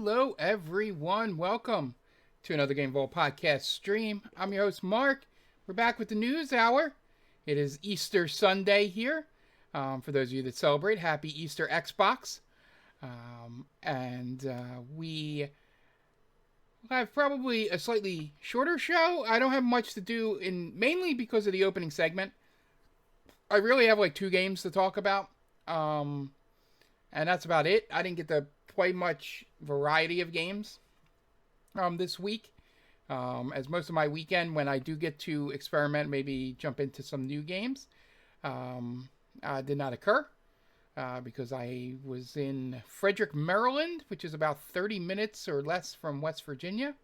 Hello, everyone. Welcome to another Game Vault podcast stream. I'm your host, Mark. We're back with the news hour. It is Easter Sunday here. For those of you that celebrate, happy Easter Xbox. We have probably a slightly shorter show. I don't have much to do, mainly because of the opening segment. I really have like 2 games to talk about. And that's about it. I didn't get to play much variety of games this week. As most of my weekend, when I do get to experiment, maybe jump into some new games, did not occur because I was in Frederick, Maryland, which is about 30 minutes or less from West Virginia,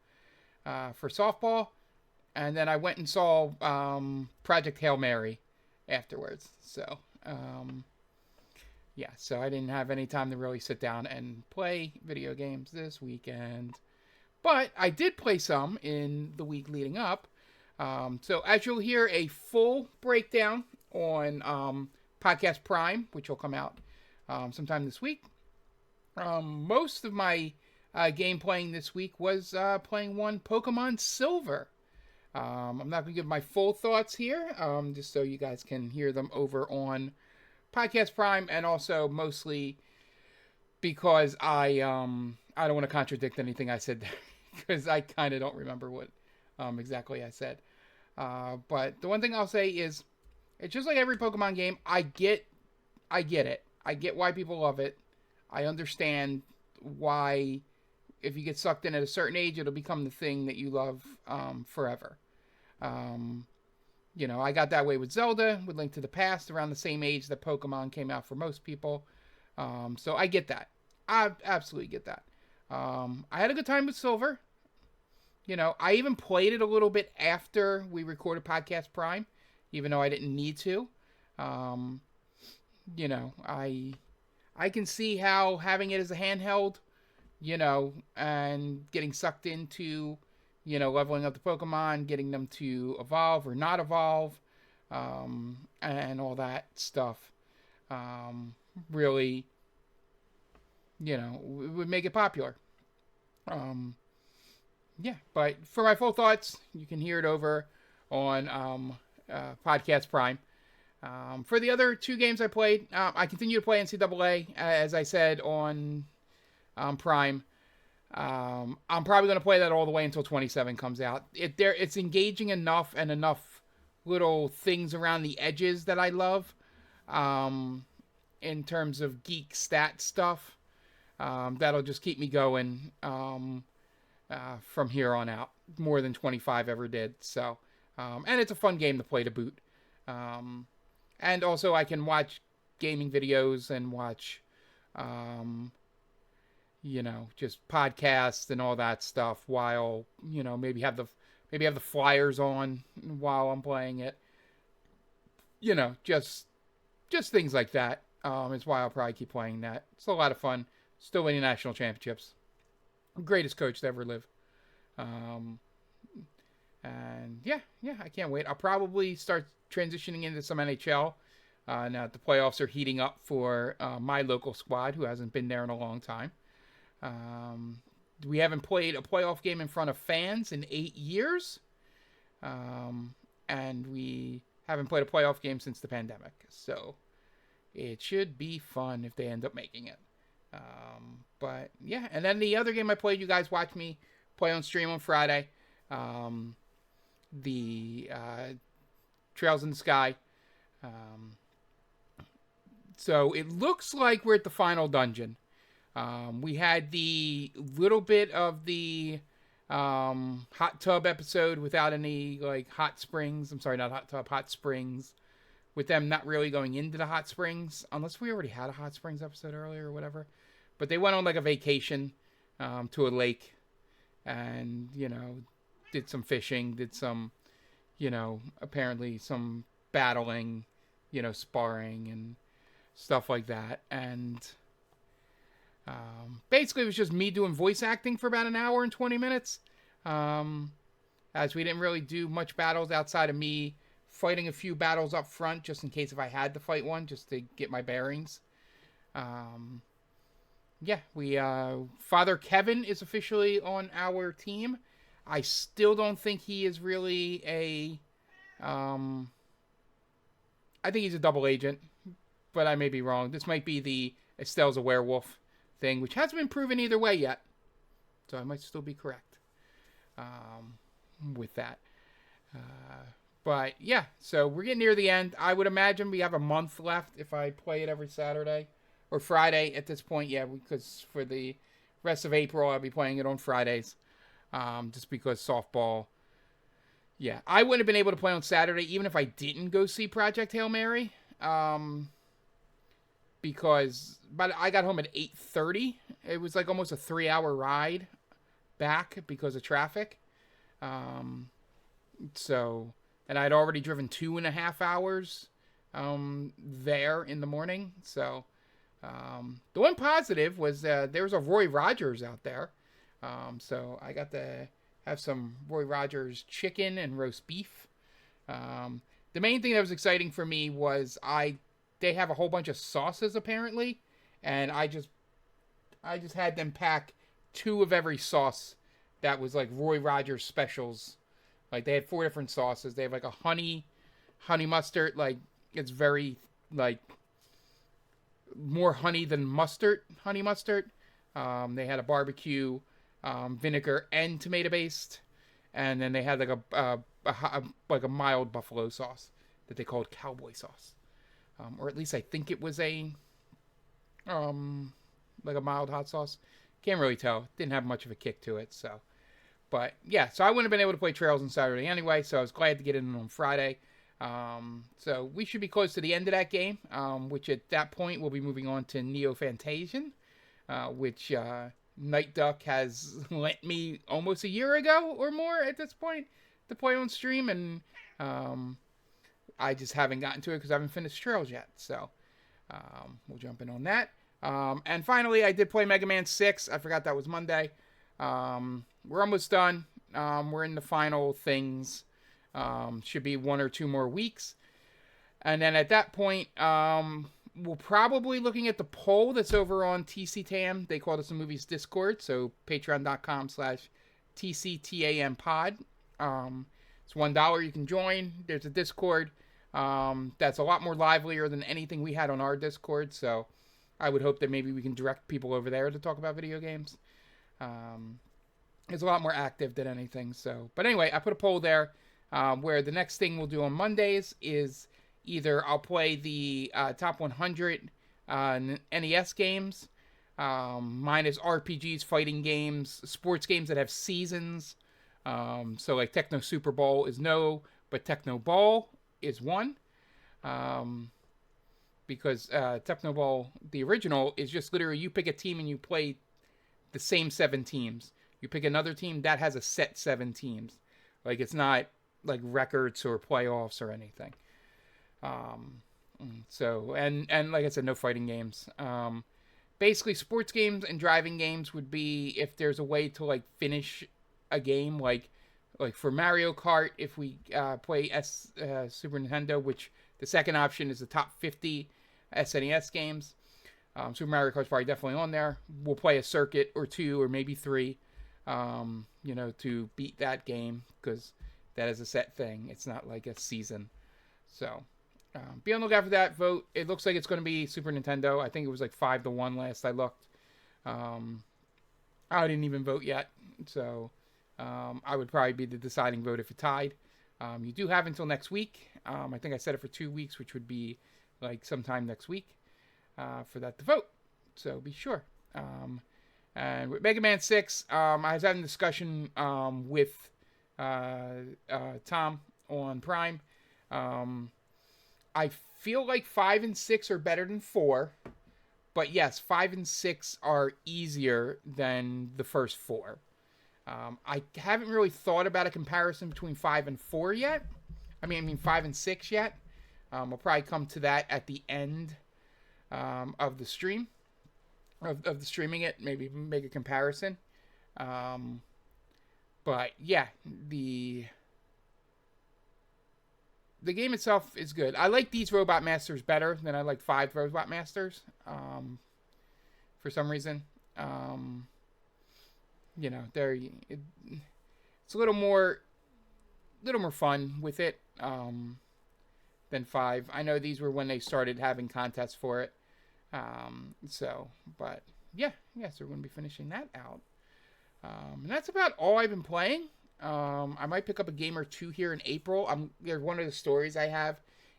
for softball. And then I went and saw Project Hail Mary afterwards. So, so I didn't have any time to really sit down and play video games this weekend. But I did play some in the week leading up. So as you'll hear a full breakdown on Podcast Prime, which will come out sometime this week. Most of my game playing this week was playing one Pokemon Silver. I'm not going to give my full thoughts here, just so you guys can hear them over on Podcast Prime, and also mostly because I don't want to contradict anything I said there, because I kind of don't remember what exactly I said. But the one thing I'll say is, it's just like every Pokemon game. I get it. I get why people love it. I understand why, if you get sucked in at a certain age, it'll become the thing that you love forever. I got that way with Zelda, with Link to the Past, around the same age that Pokemon came out for most people. So I get that. I absolutely get that. I had a good time with Silver. I even played it a little bit after we recorded Podcast Prime, even though I didn't need to. I can see how having it as a handheld, and getting sucked into, leveling up the Pokemon, getting them to evolve or not evolve, and all that stuff, really, would make it popular. But for my full thoughts, you can hear it over on Podcast Prime. For the other 2 games I played, I continue to play NCAA, as I said, on Prime. I'm probably going to play that all the way until 27 comes out. It's engaging enough, and enough little things around the edges that I love, in terms of geek stat stuff. That'll just keep me going from here on out, more than 25 ever did. So, and it's a fun game to play to boot. And also I can watch gaming videos and watch, just podcasts and all that stuff while, maybe have the flyers on while I'm playing it. Just things like that. Is why I'll probably keep playing that. It's a lot of fun. Still winning national championships. Greatest coach to ever live. And I can't wait. I'll probably start transitioning into some NHL. Now that the playoffs are heating up for my local squad, who hasn't been there in a long time. We haven't played a playoff game in front of fans in 8 years. And we haven't played a playoff game since the pandemic. So it should be fun if they end up making it. And then the other game I played, you guys watched me play on stream on Friday. The Trails in the Sky. So it looks like we're at the final dungeon. We had the little bit of the hot tub episode without any hot springs. I'm sorry, not hot tub, hot springs. With them not really going into the hot springs, unless we already had a hot springs episode earlier or whatever. But they went on a vacation to a lake, and did some fishing, did some, apparently some battling, sparring and stuff like that. And basically it was just me doing voice acting for about an hour and 20 minutes. As we didn't really do much battles outside of me fighting a few battles up front, just in case if I had to fight one, just to get my bearings. yeah, we Father Kevin is officially on our team. I still don't think he is really a. I think he's a double agent, but I may be wrong. This might be the Estelle's a werewolf thing, which hasn't been proven either way yet. So I might still be correct with that. But yeah, so we're getting near the end. I would imagine we have a month left if I play it every Saturday or Friday at this point. Yeah, because for the rest of April, I'll be playing it on Fridays just because softball. Yeah, I wouldn't have been able to play on Saturday even if I didn't go see Project Hail Mary. But I got home at 8:30. It was like almost a 3-hour ride back because of traffic. So, and I'd already driven 2.5 hours there in the morning. So, the one positive was there was a Roy Rogers out there. So I got to have some Roy Rogers chicken and roast beef. The main thing that was exciting for me was they have a whole bunch of sauces apparently, and I just had them pack 2 of every sauce that was like Roy Rogers specials. Like they had 4 different sauces. They have like a honey mustard, like it's very like more honey than honey mustard. They had a barbecue, vinegar and tomato based, and then they had like a mild buffalo sauce that they called cowboy sauce, or at least I think it was a like a mild hot sauce. Can't really tell. Didn't have much of a kick to it. So, but yeah, so I wouldn't have been able to play Trails on Saturday anyway. So I was glad to get in on Friday. So we should be close to the end of that game, which at that point we'll be moving on to Neo Fantasian, which Night Duck has lent me almost a year ago or more at this point to play on stream, and I just haven't gotten to it because I haven't finished Trails yet. So we'll jump in on that. And finally, I did play Mega Man 6. I forgot that was Monday. We're almost done. We're in the final things. Should be 1 or 2 more weeks. And then at that point, we'll probably looking at the poll that's over on TCTAM. They call it the Movies Discord. So patreon.com/TCTAM pod. It's $1. You can join. There's a Discord. That's a lot more livelier than anything we had on our Discord. So I would hope that maybe we can direct people over there to talk about video games. It's a lot more active than anything. So, but anyway, I put a poll there. Where the next thing we'll do on Mondays is either I'll play the top 100 NES games. Mine is RPGs, fighting games, sports games that have seasons. So like Techno Super Bowl is no, but Techno Ball is one. Because Techno Ball, the original, is just literally you pick a team and you play the same 7 teams. You pick another team that has a set 7 teams. Like it's not like records or playoffs or anything. So, and like I said, no fighting games. Basically sports games and driving games would be if there's a way to like finish a game, like for Mario Kart, if we play Super Nintendo, which the second option is the top 50 SNES games. Super Mario Kart's probably definitely on there. We'll play a circuit or 2 or maybe 3, to beat that game, because that is a set thing. It's not like a season. So, be on the lookout for that. Vote. It looks like it's going to be Super Nintendo. I think it was like 5-1 last I looked. I didn't even vote yet. So, I would probably be the deciding vote if it tied. You do have until next week. I think I set it for 2 weeks, which would be like sometime next week for that to vote. So, be sure. And with Mega Man 6, I was having a discussion with Tom on Prime. I feel like 5 and 6 are better than 4, but yes, 5 and 6 are easier than the first 4. I haven't really thought about a comparison between 5 and 4 yet. I mean 5 and 6 yet. We'll probably come to that at the end of the stream, of the streaming it, maybe make a comparison. But yeah, the game itself is good. I like these Robot Masters better than I like 5 Robot Masters. For some reason, You know, it's a little more fun with it than 5. I know these were when they started having contests for it. But yeah, so we're going to be finishing that out. And that's about all I've been playing. I might pick up a game or two here in April. One of the stories I have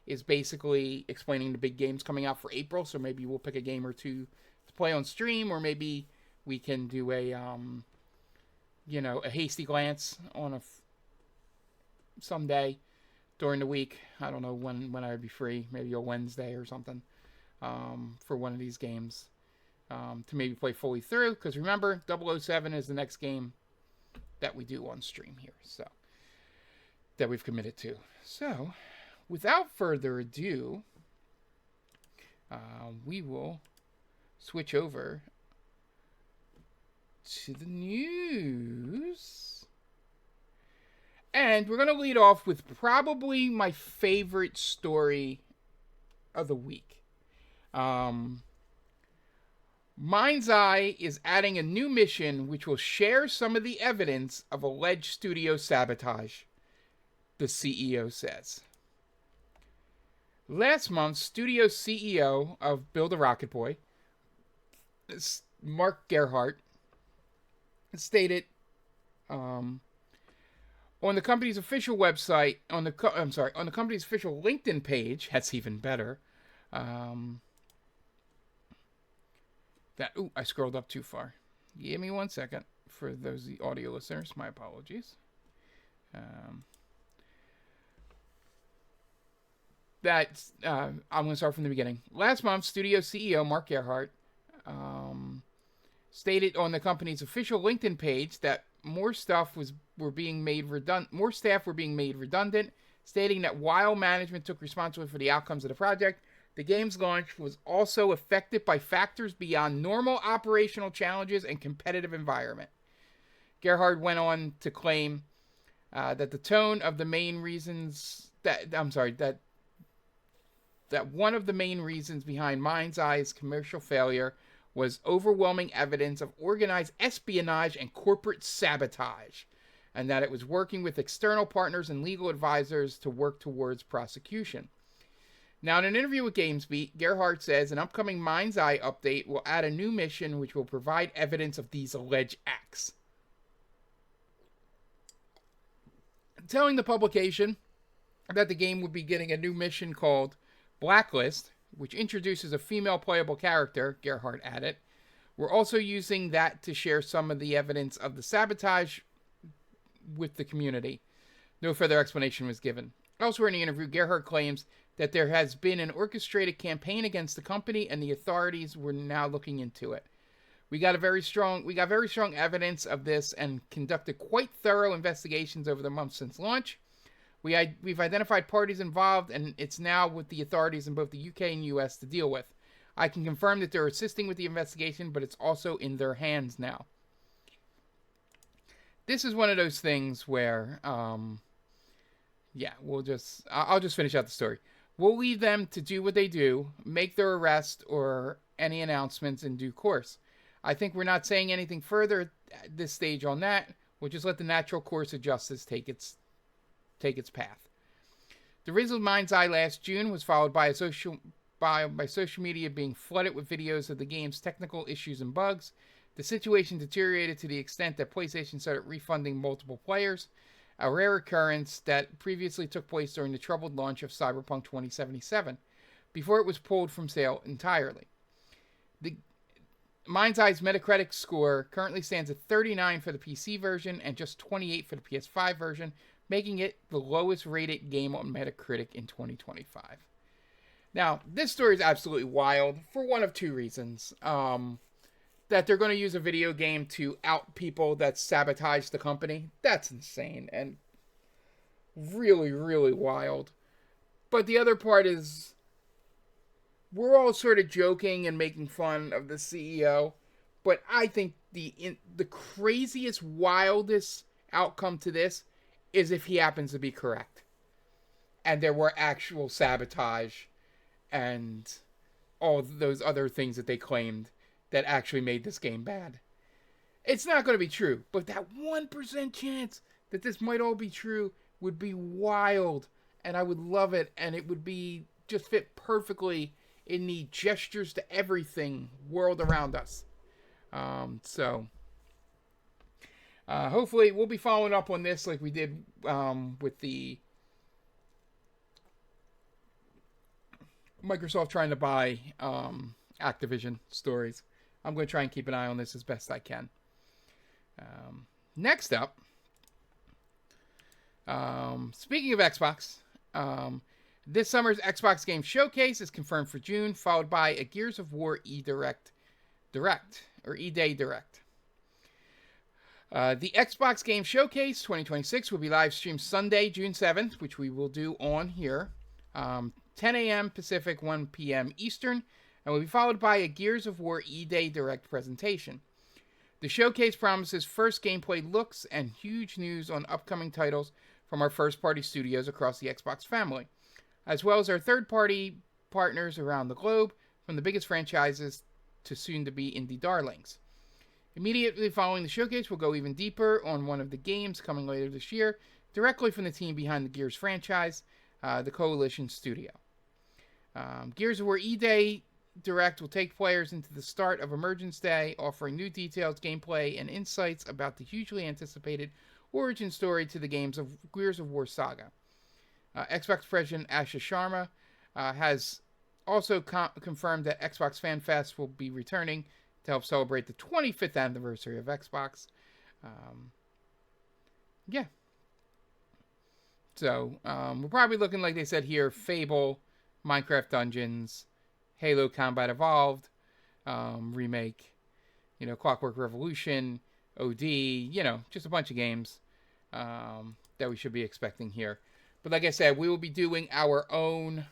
is basically explaining the big games coming out for April. So maybe we'll pick a game or two to play on stream, or maybe we can do a hasty glance on someday during the week. I don't know when I would be free. Maybe a Wednesday or something for one of these games to maybe play fully through. Because remember, 007 is the next game that we do on stream here. So that we've committed to. So without further ado, we will switch over to the news. And we're going to lead off with probably my favorite story of the week. Mindseye is adding a new mission which will share some of the evidence of alleged studio sabotage, the CEO says. Last month, studio CEO of Build a Rocket Boy, Mark Gerhardt, stated on the company's official website, on the company's official LinkedIn page, that's even better. I scrolled up too far. Give me 1 second for those audio listeners. My apologies. I'm going to start from the beginning. Last month, studio CEO Mark Gerhardt stated on the company's official LinkedIn page that more staff were being made redundant, stating that while management took responsibility for the outcomes of the project, the game's launch was also affected by factors beyond normal operational challenges and competitive environment. Gerhardt went on to claim that one of the main reasons behind Mindseye's commercial failure was overwhelming evidence of organized espionage and corporate sabotage, and that it was working with external partners and legal advisors to work towards prosecution. Now, in an interview with GamesBeat, Gerhardt says an upcoming Mindseye update will add a new mission which will provide evidence of these alleged acts. Telling the publication that the game would be getting a new mission called Blacklist, which introduces a female playable character, Gerhardt added. We're also using that to share some of the evidence of the sabotage with the community. No further explanation was given. Elsewhere in the interview, Gerhardt claims that there has been an orchestrated campaign against the company and the authorities were now looking into it. We got very strong evidence of this and conducted quite thorough investigations over the months since launch. We've identified parties involved, and it's now with the authorities in both the UK and US to deal with. I can confirm that they're assisting with the investigation, but it's also in their hands now. This is one of those things where, I'll just finish out the story. We'll leave them to do what they do, make their arrest or any announcements in due course. I think we're not saying anything further at this stage on that. We'll just let the natural course of justice take its path. The rise of Mindseye last June was followed by social media being flooded with videos of the game's technical issues and bugs. The situation deteriorated to the extent that PlayStation started refunding multiple players, a rare occurrence that previously took place during the troubled launch of Cyberpunk 2077, before it was pulled from sale entirely. The Mindseye's Metacritic score currently stands at 39 for the PC version and just 28 for the PS5 version, making it the lowest rated game on Metacritic in 2025. Now, this story is absolutely wild for one of two reasons. That they're going to use a video game to out people that sabotage the company. That's insane and really, really wild. But the other part is we're all sort of joking and making fun of the CEO, but I think the craziest, wildest outcome to this is if he happens to be correct. And there were actual sabotage and all those other things that they claimed that actually made this game bad. It's not going to be true, but that 1% chance that this might all be true would be wild, and I would love it, and it would be just fit perfectly in the gestures to everything world around us. Hopefully we'll be following up on this like we did with the Microsoft trying to buy Activision stories. I'm going to try and keep an eye on this as best I can. Next up, speaking of Xbox, this summer's Xbox Game Showcase is confirmed for June, followed by a Gears of War E-Day Direct. The Xbox Game Showcase 2026 will be live streamed Sunday, June 7th, which we will do on here, 10 a.m. Pacific, 1 p.m. Eastern, and will be followed by a Gears of War E-Day Direct presentation. The showcase promises first gameplay looks and huge news on upcoming titles from our first-party studios across the Xbox family, as well as our third-party partners around the globe, from the biggest franchises to soon-to-be indie darlings. Immediately following the showcase, we'll go even deeper on one of the games coming later this year, directly from the team behind the Gears franchise, the Coalition Studio. Gears of War E-Day Direct will take players into the start of Emergence Day, offering new details, gameplay, and insights about the hugely anticipated origin story to the games of Gears of War saga. Xbox President Asha Sharma has also confirmed that Xbox Fan Fest will be returning to help celebrate the 25th anniversary of Xbox. So, we're probably looking, like they said here, Fable, Minecraft Dungeons, Halo Combat Evolved, remake, Clockwork Revolution, OD, just a bunch of games that we should be expecting here. But like I said, we will be doing our own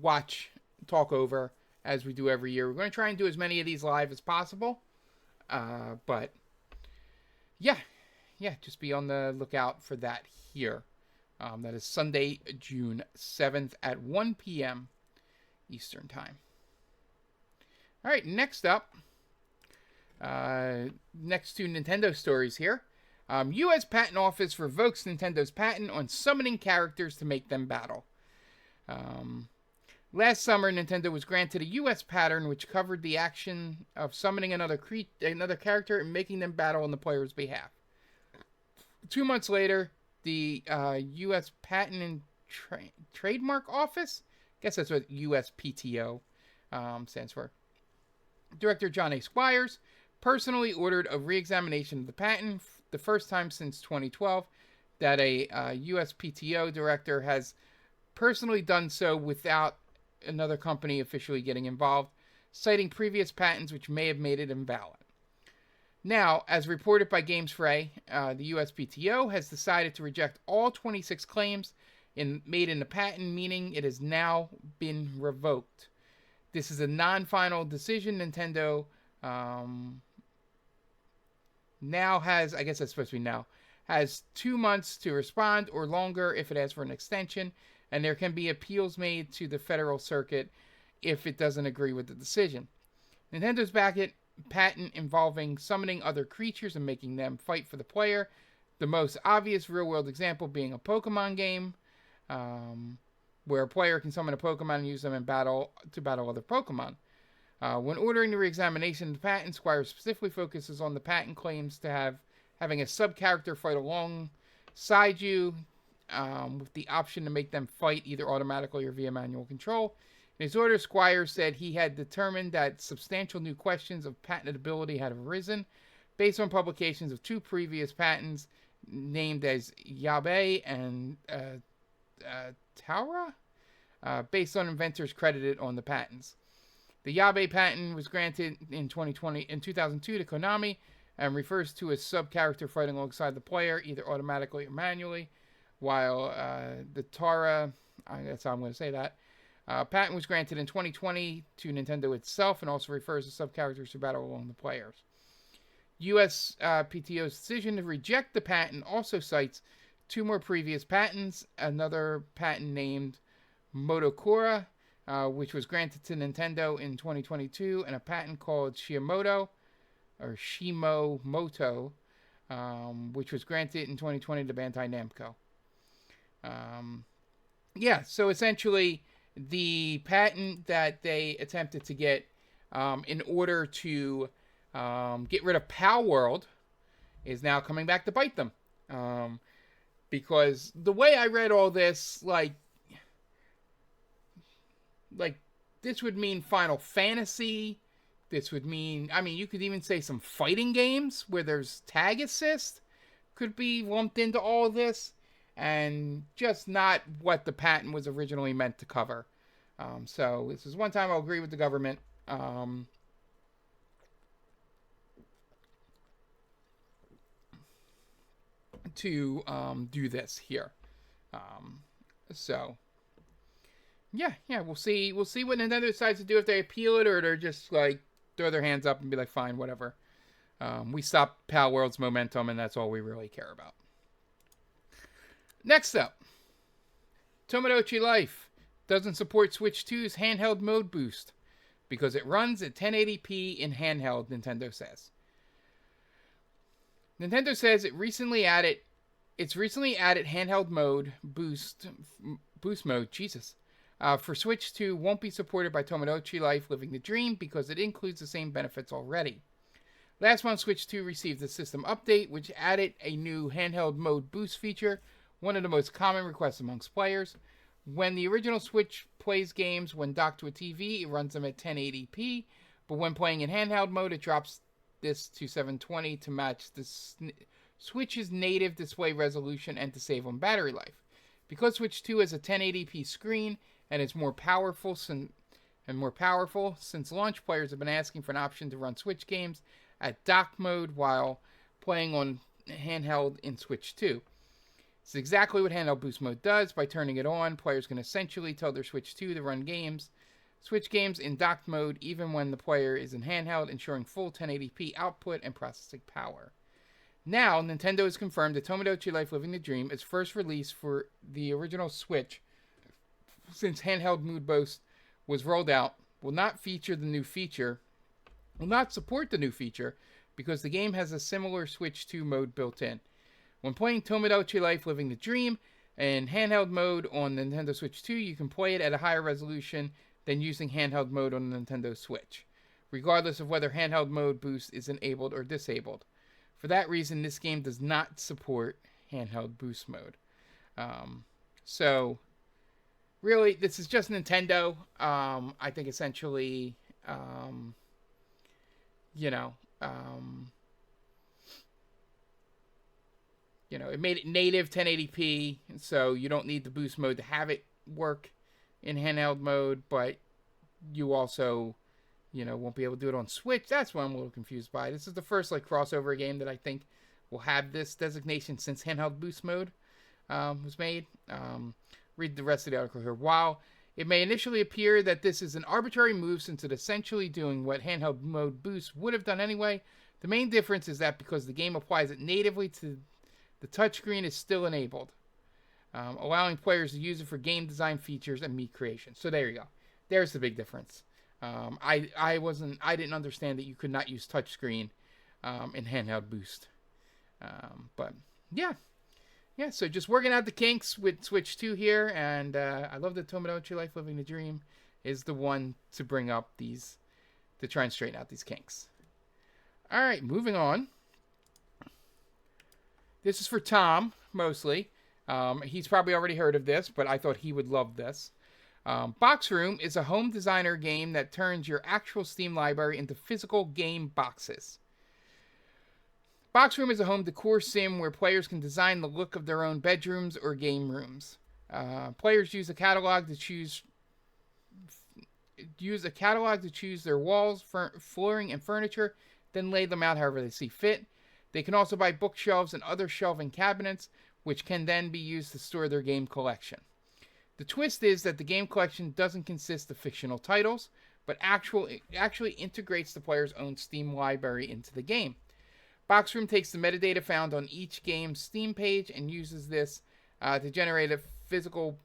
watch talkover as we do every year. We're going to try and do as many of these live as possible. But just be on the lookout for that here. That is Sunday, June 7th at 1 p.m. Eastern Time. All right, next up, next two Nintendo stories here. U.S. Patent Office revokes Nintendo's patent on summoning characters to make them battle. Last summer, Nintendo was granted a U.S. patent which covered the action of summoning another character and making them battle on the player's behalf. 2 months later, the U.S. Patent and Trademark Office, I guess that's what USPTO stands for, Director John A. Squires personally ordered a re-examination of the patent, the first time since 2012 that a USPTO director has personally done so without another company officially getting involved, citing previous patents which may have made it invalid. Now, as reported by GamesFray, the USPTO has decided to reject all 26 claims made in the patent, meaning it has now been revoked. This is a non-final decision. Nintendo now has, I guess that's supposed to be now, has 2 months to respond or longer if it asks for an extension, and there can be appeals made to the Federal Circuit if it doesn't agree with the decision. Nintendo's patent involving summoning other creatures and making them fight for the player, the most obvious real-world example being a Pokemon game, where a player can summon a Pokemon and use them to battle other Pokemon. When ordering the re-examination of the patent, Squire specifically focuses on the patent claims to having a sub-character fight alongside you, with the option to make them fight either automatically or via manual control. In his order, Squire said he had determined that substantial new questions of patentability had arisen based on publications of two previous patents named as Yabe and Taura, based on inventors credited on the patents. The Yabe patent was granted in 2002 to Konami and refers to a sub-character fighting alongside the player, either automatically or manually, while the Taura, that's how I'm going to say that, patent was granted in 2020 to Nintendo itself and also refers to sub-characters who battle along the players. U.S. PTO's decision to reject the patent also cites two more previous patents, another patent named Motokura, which was granted to Nintendo in 2022, and a patent called Shimomoto, which was granted in 2020 to Bandai Namco. So essentially, the patent that they attempted to get in order to get rid of Pal World is now coming back to bite them. Because the way I read all this, like this would mean Final Fantasy. This would mean, I mean, you could even say some fighting games where there's tag assist could be lumped into all of this, and just not what the patent was originally meant to cover. So this is one time I'll agree with the government. To do this here. We'll see what Nintendo decides to do, if they appeal it or they're just like throw their hands up and be like, fine, whatever. We stopped Pal World's momentum, and that's all we really care about. Next up, Tomodachi Life doesn't support Switch 2's handheld mode boost because it runs at 1080p in handheld, Nintendo says. Nintendo says it's recently added handheld mode boost mode, for Switch 2 won't be supported by Tomodachi Life Living the Dream because it includes the same benefits already. Last month, Switch 2 received a system update which added a new handheld mode boost feature, one of the most common requests amongst players. When the original Switch plays games when docked to a TV, it runs them at 1080p, but when playing in handheld mode, it drops this to 720 to match the Switch's native display resolution and to save on battery life. Because Switch 2 has a 1080p screen and it's more powerful since launch, players have been asking for an option to run Switch games at dock mode while playing on handheld in Switch 2. It's exactly what handheld boost mode does. By turning it on, players can essentially tell their Switch 2 to run Switch games in docked mode even when the player is in handheld, ensuring full 1080p output and processing power. Now, Nintendo has confirmed that Tomodachi Life Living the Dream, its first release for the original Switch since handheld mode boost was rolled out, will not support the new feature because the game has a similar Switch 2 mode built in. When playing Tomodachi Life Living the Dream in handheld mode on Nintendo Switch 2, you can play it at a higher resolution than using handheld mode on the Nintendo Switch, regardless of whether handheld mode boost is enabled or disabled. For that reason, this game does not support handheld boost mode. So, really, this is just Nintendo. I think essentially, it made it native 1080p, so you don't need the boost mode to have it work in handheld mode, but you also, won't be able to do it on Switch. That's what I'm a little confused by. This is the first crossover game that I think will have this designation since handheld boost mode was made. Read the rest of the article here. While it may initially appear that this is an arbitrary move since it's essentially doing what handheld mode boost would have done anyway, the main difference is that because the game applies it natively to the touchscreen is still enabled, allowing players to use it for game design features and meat creation. So there you go. There's the big difference. I didn't understand that you could not use touchscreen in handheld boost. But yeah. So just working out the kinks with Switch 2 here, and I love that Tomodachi Life Living the Dream is the one to bring up to try and straighten out these kinks. All right, moving on. This is for Tom, mostly. He's probably already heard of this, but I thought he would love this. Box Room is a home designer game that turns your actual Steam library into physical game boxes. Box Room is a home decor sim where players can design the look of their own bedrooms or game rooms. Players use a catalog to choose their walls, flooring, and furniture, then lay them out however they see fit. They can also buy bookshelves and other shelving cabinets, which can then be used to store their game collection. The twist is that the game collection doesn't consist of fictional titles, but actually integrates the player's own Steam library into the game. Boxroom takes the metadata found on each game's Steam page and uses this to generate a physical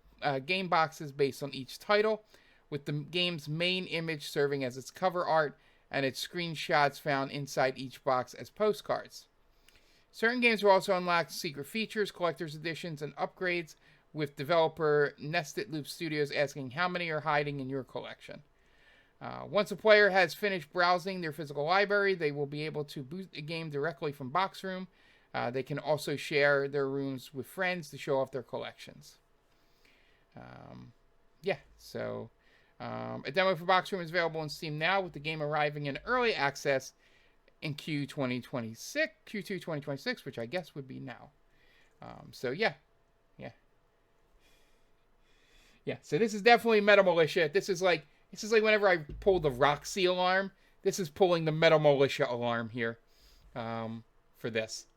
game boxes based on each title. with the game's main image serving as its cover art and its screenshots found inside each box as postcards. Certain games will also unlock secret features, collector's editions, and upgrades, with developer Nested Loop Studios asking how many are hiding in your collection. Once a player has finished browsing their physical library, they will be able to boot a game directly from Box Room. They can also share their rooms with friends to show off their collections. A demo for Box Room is available on Steam now, with the game arriving in early access in Q2 2026, which I guess would be now. So this is definitely Meta Militia. This is like whenever I pull the Roxy alarm, this is pulling the Meta Militia alarm here for this.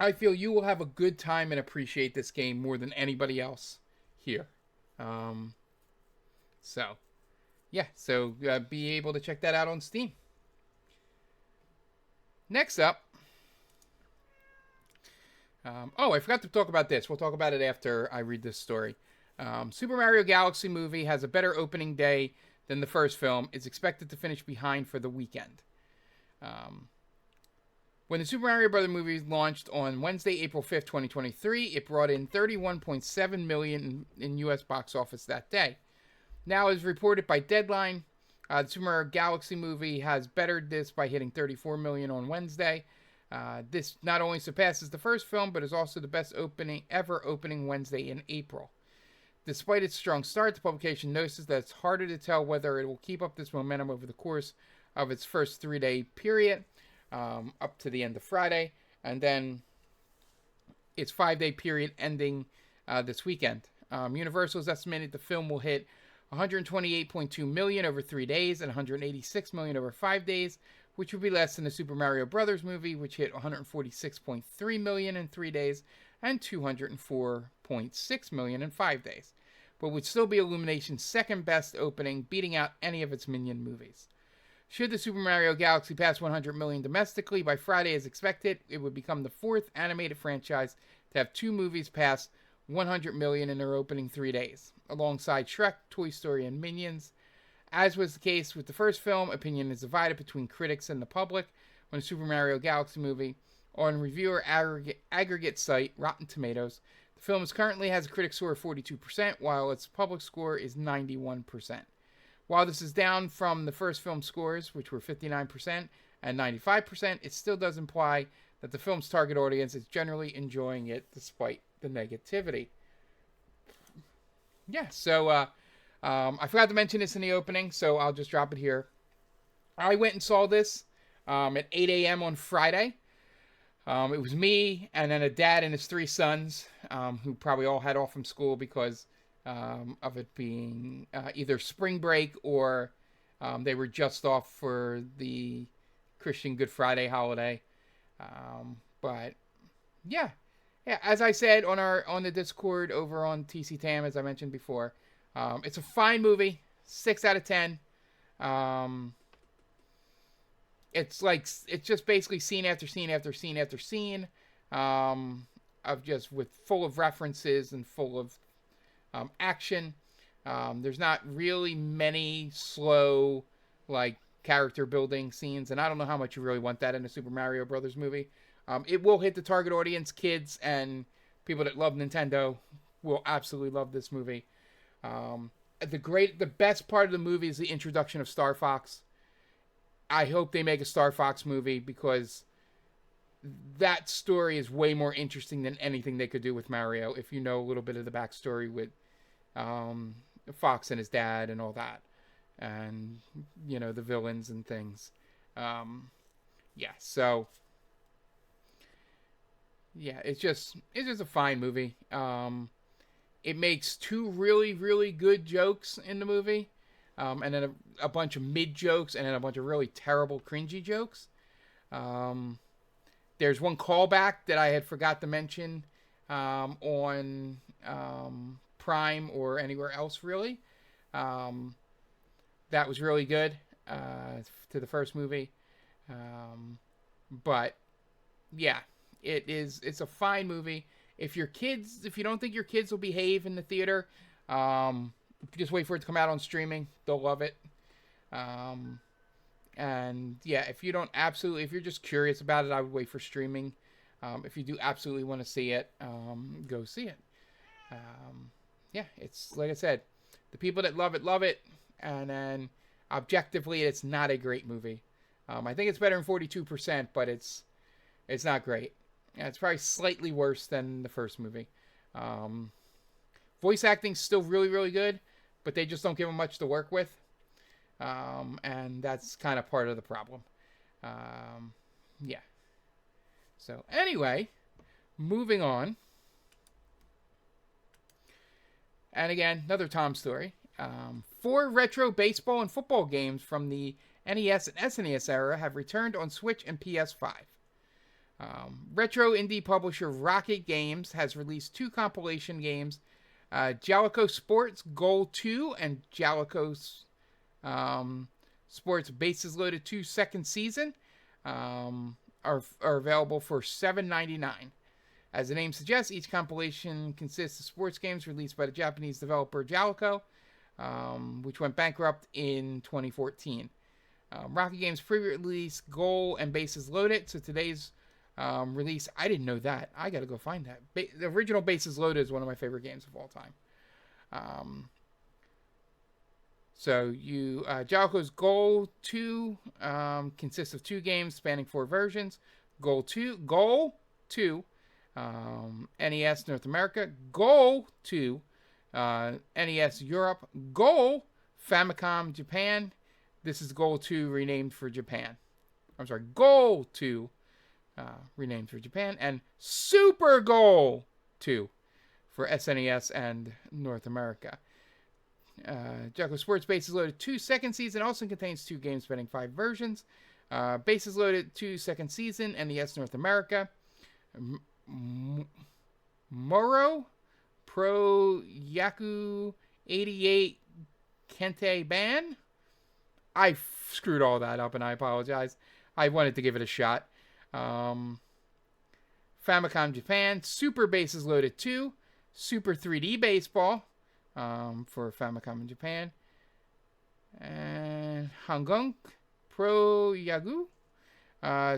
I feel you will have a good time and appreciate this game more than anybody else here. Be able to check that out on Steam. Next up. I forgot to talk about this. We'll talk about it after I read this story. Super Mario Galaxy movie has a better opening day than the first film. It's expected to finish behind for the weekend. When the Super Mario Bros. Movie launched on Wednesday, April 5th, 2023, it brought in $31.7 million in U.S. box office that day. Now, as reported by Deadline, the Super Mario Galaxy movie has bettered this by hitting $34 million on Wednesday. This not only surpasses the first film, but is also the best opening Wednesday in April. Despite its strong start, the publication notices that it's harder to tell whether it will keep up this momentum over the course of its first 3-day period, up to the end of Friday, and then its 5-day period ending this weekend. Universal has estimated the film will hit $128.2 million over 3 days and $186 million over 5 days, which would be less than the Super Mario Bros. Movie, which hit $146.3 million in 3 days and $204.6 million in 5 days, but would still be Illumination's second best opening, beating out any of its Minion movies. Should the Super Mario Galaxy pass $100 million domestically by Friday as expected, it would become the fourth animated franchise to have 2 movies pass $100 million in their opening 3 days, alongside Shrek, Toy Story, and Minions. As was the case with the first film, opinion is divided between critics and the public on the Super Mario Galaxy movie. On reviewer aggregate site Rotten Tomatoes, the film currently has a critic score of 42%, while its public score is 91%. While this is down from the first film scores, which were 59% and 95%, it still does imply that the film's target audience is generally enjoying it despite the negativity. I forgot to mention this in the opening, so I'll just drop it here. I went and saw this at 8 a.m. on Friday. It was me and then a dad and his 3 sons, who probably all had off from school because of it being either spring break or they were just off for the Christian Good Friday holiday. As I said on the Discord over on TC Tam, as I mentioned before, it's a fine movie, 6 out of 10. It's just basically scene after scene after scene after scene, of just full of references and full of action. There's not really many slow character building scenes, and I don't know how much you really want that in a Super Mario Brothers movie. It will hit the target audience. Kids and people that love Nintendo will absolutely love this movie. The best part of the movie is the introduction of Star Fox. I hope they make a Star Fox movie because that story is way more interesting than anything they could do with Mario, if you know a little bit of the backstory with Fox and his dad and all that, and the villains and things. It's just a fine movie. It makes 2 really, really good jokes in the movie, and then a bunch of mid jokes, and then a bunch of really terrible, cringy jokes. There's one callback that I had forgot to mention on Prime or anywhere else, really. That was really good to the first movie. It's a fine movie. if you don't think your kids will behave in the theater, just wait for it to come out on streaming. They'll love it. And yeah, if you're just curious about it, I would wait for streaming. If you do absolutely want to see it, go see it. Yeah, it's like I said, the people that love it, and then objectively, it's not a great movie. I think it's better than 42%, but it's not great. Yeah, it's probably slightly worse than the first movie. Voice acting's still really, really good, but they just don't give them much to work with. And that's kind of part of the problem. Yeah. So anyway, moving on. And again, another Tom story. 4 retro baseball and football games from the NES and SNES era have returned on Switch and PS5. Retro indie publisher Rocket Games has released 2 compilation games, Jalico Sports Goal 2 and Jalico Sports Bases Loaded 2 Second Season are available for $7.99. As the name suggests, each compilation consists of sports games released by the Japanese developer Jalico, which went bankrupt in 2014. Rocket Games pre-released Goal and Bases Loaded, so today's release, I didn't know that. I gotta go find that. The original Bases Loaded is one of my favorite games of all time. So Jalico's Goal 2 consists of 2 games spanning 4 versions. Goal 2, NES North America. Goal 2, NES Europe. Goal Famicom Japan. This is Goal 2 renamed for Japan. I'm sorry, Goal 2 renamed for Japan. And Super Goal 2 for SNES and North America. Jalico Sports Bases Loaded 2 Second Season also contains 2 games spanning 5 versions. Bases Loaded 2 Second Season, NES North America. Moro Pro Yaku 88 Kente Ban. I screwed all that up and I apologize. I wanted to give it a shot. Famicom Japan. Super Bases Loaded 2. Super 3D Baseball for Famicom in Japan. And Hangunk Pro Yagu.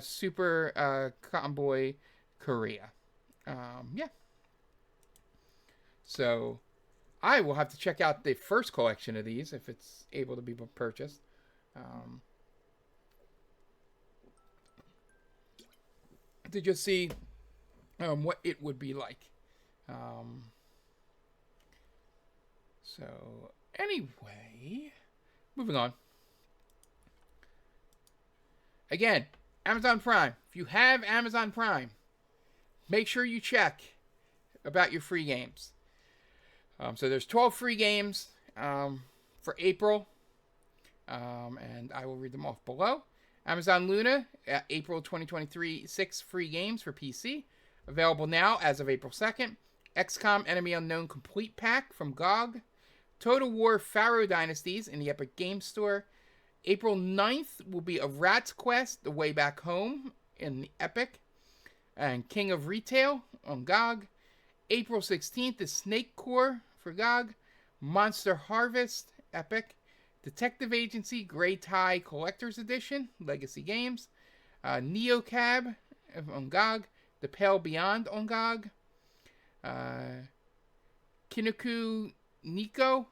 Super Cotton Boy Korea. Yeah. So I will have to check out the first collection of these if it's able to be purchased. To just see what it would be like. So anyway, moving on. Again, Amazon Prime. If you have Amazon Prime, make sure you check about your free games. So there's 12 free games for April, and I will read them off below. Amazon Luna, April 2023, 6 free games for PC. Available now as of April 2nd. XCOM Enemy Unknown Complete Pack from GOG. Total War Pharaoh Dynasties in the Epic Games Store. April 9th will be A Rat's Quest, The Way Back Home in the Epic. And King of Retail on GOG. April 16th is Snake Core for GOG. Monster Harvest, Epic. Detective Agency Grey Tie Collector's Edition, Legacy Games. Neocab on GOG. The Pale Beyond on GOG. Kinuku Nico,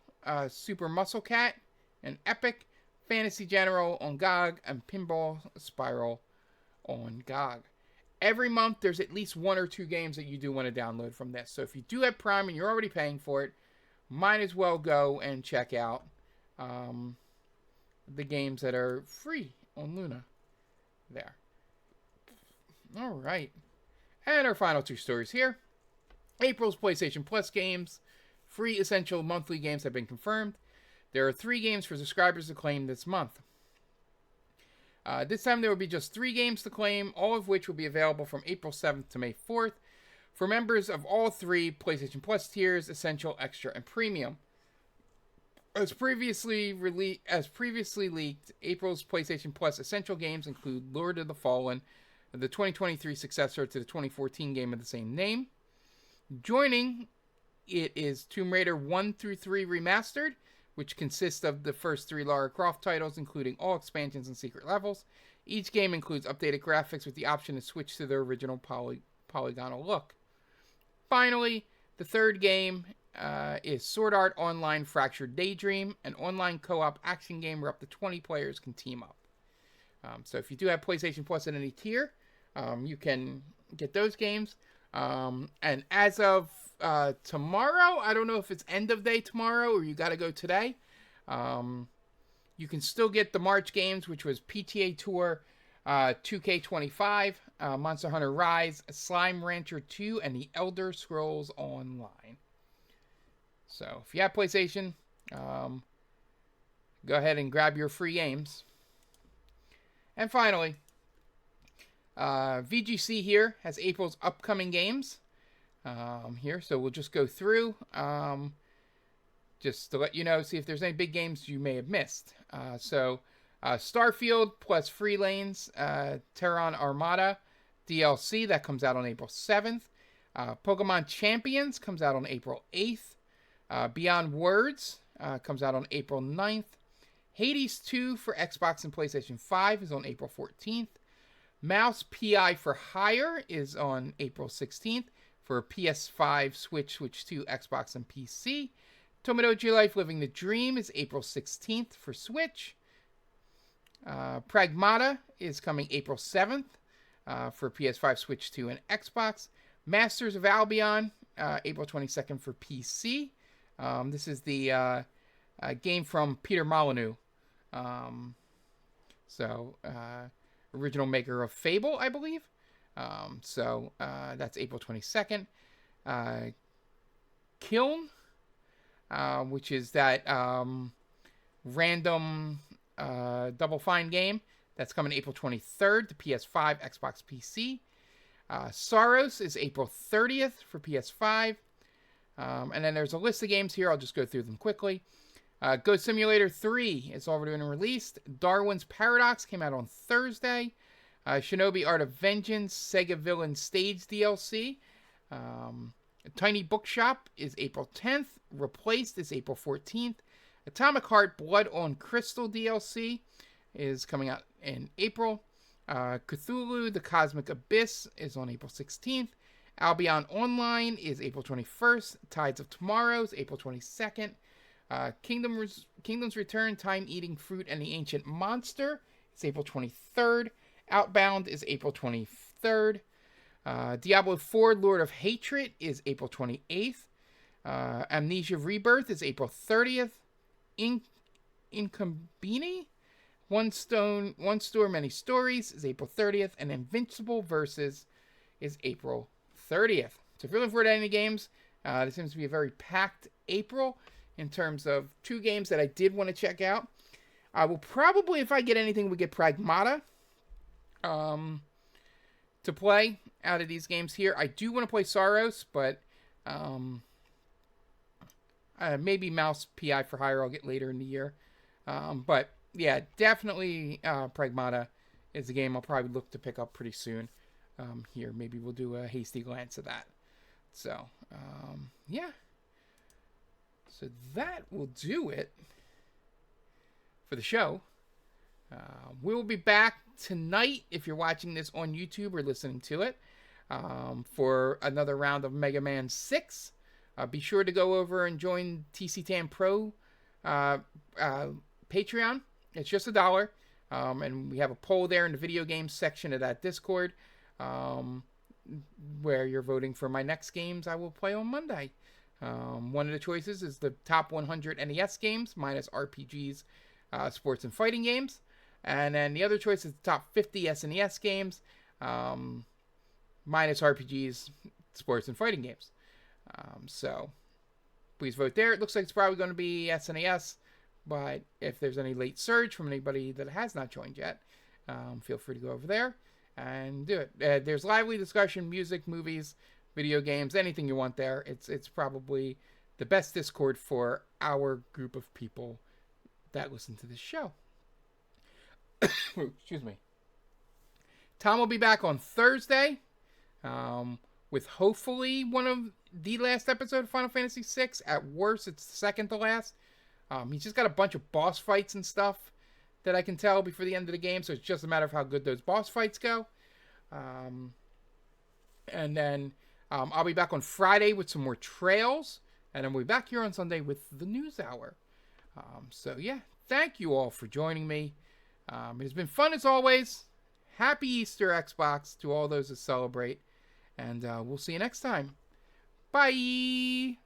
Super Muscle Cat, and Epic. Fantasy General on GOG, and Pinball Spiral on GOG. Every month, there's at least 1 or 2 games that you do want to download from this. So if you do have Prime and you're already paying for it, might as well go and check out the games that are free on Luna there. All right. And our final 2 stories here. April's PlayStation Plus games. Free essential monthly games have been confirmed. There are 3 games for subscribers to claim this month. This time there will be just 3 games to claim, all of which will be available from April 7th to May 4th for members of all 3 PlayStation Plus tiers, Essential, Extra, and Premium. As previously leaked, April's PlayStation Plus Essential games include Lord of the Fallen, the 2023 successor to the 2014 game of the same name. Joining it is Tomb Raider 1 through 3 Remastered, which consists of the first 3 Lara Croft titles, including all expansions and secret levels. Each game includes updated graphics with the option to switch to their original polygonal look. Finally, the third game is Sword Art Online Fractured Daydream, an online co-op action game where up to 20 players can team up. So if you do have PlayStation Plus at any tier, you can get those games. And as of tomorrow, I don't know if it's end of day tomorrow or you got to go today. You can still get the March games, which was PTA Tour 2K25, Monster Hunter Rise, Slime Rancher 2, and The Elder Scrolls Online. So if you have PlayStation, go ahead and grab your free games. And finally, VGC here has April's upcoming games here. So we'll just go through just to let you know, see if there's any big games you may have missed. Starfield plus Free Lanes, Terran Armada DLC, that comes out on April 7th. Pokemon Champions comes out on April 8th. Beyond Words comes out on April 9th. Hades 2 for Xbox and PlayStation 5 is on April 14th. Mouse PI for Hire is on April 16th for PS5, Switch 2, Xbox, and PC. Tomodachi Life Living the Dream is April 16th for Switch. Pragmata is coming April 7th for PS5, Switch 2, and Xbox. Masters of Albion, April 22nd for PC. This is the game from Peter Molyneux. Original maker of Fable, I believe. That's April 22nd. Kiln, which is that random Double Fine game. That's coming April 23rd to PS5, Xbox, PC. Saros is April 30th for PS5. And then there's a list of games here. I'll just go through them quickly. Ghost Simulator 3 is already been released. Darwin's Paradox came out on Thursday. Shinobi Art of Vengeance, Sega Villain Stage DLC. Tiny Bookshop is April 10th. Replaced is April 14th. Atomic Heart Blood on Crystal DLC is coming out in April. Cthulhu, The Cosmic Abyss is on April 16th. Albion Online is April 21st. Tides of Tomorrow is April 22nd. Kingdom's Return, Time Eating Fruit and the Ancient Monster is April 23rd. Outbound is April 23rd. Diablo 4, Lord of Hatred is April 28th. Amnesia Rebirth is April 30th. Incombini, One Store, Many Stories is April 30th. And Invincible Versus is April 30th. So if you're looking for any games, there seems to be a very packed April in terms of 2 games that I did want to check out. I will probably, if I get anything, we get Pragmata to play out of these games here. I do want to play Saros, but maybe Mouse PI for Hire I'll get later in the year. But yeah, definitely Pragmata is a game I'll probably look to pick up pretty soon. Here, maybe we'll do a hasty glance at that. So, yeah. So that will do it for the show. We will be back tonight, if you're watching this on YouTube or listening to it, for another round of Mega Man 6. Be sure to go over and join TC Tan Pro Patreon. It's just $1. And we have a poll there in the video games section of that Discord, where you're voting for my next games I will play on Monday. One of the choices is the top 100 NES games, minus RPGs, sports and fighting games. And then the other choice is the top 50 SNES games, minus RPGs, sports and fighting games. So please vote there. It looks like it's probably going to be SNES, but if there's any late surge from anybody that has not joined yet, feel free to go over there and do it. There's lively discussion, music, movies, video games, anything you want there. It's probably the best Discord for our group of people that listen to this show. Excuse me. Tom will be back on Thursday with hopefully one of the last episode of Final Fantasy VI. At worst, it's the second to last. He's just got a bunch of boss fights and stuff that I can tell before the end of the game, so it's just a matter of how good those boss fights go. And then I'll be back on Friday with some more trails, and then we'll be back here on Sunday with the News Hour. So yeah, thank you all for joining me. It has been fun as always. Happy Easter, Xbox, to all those that celebrate. And we'll see you next time. Bye!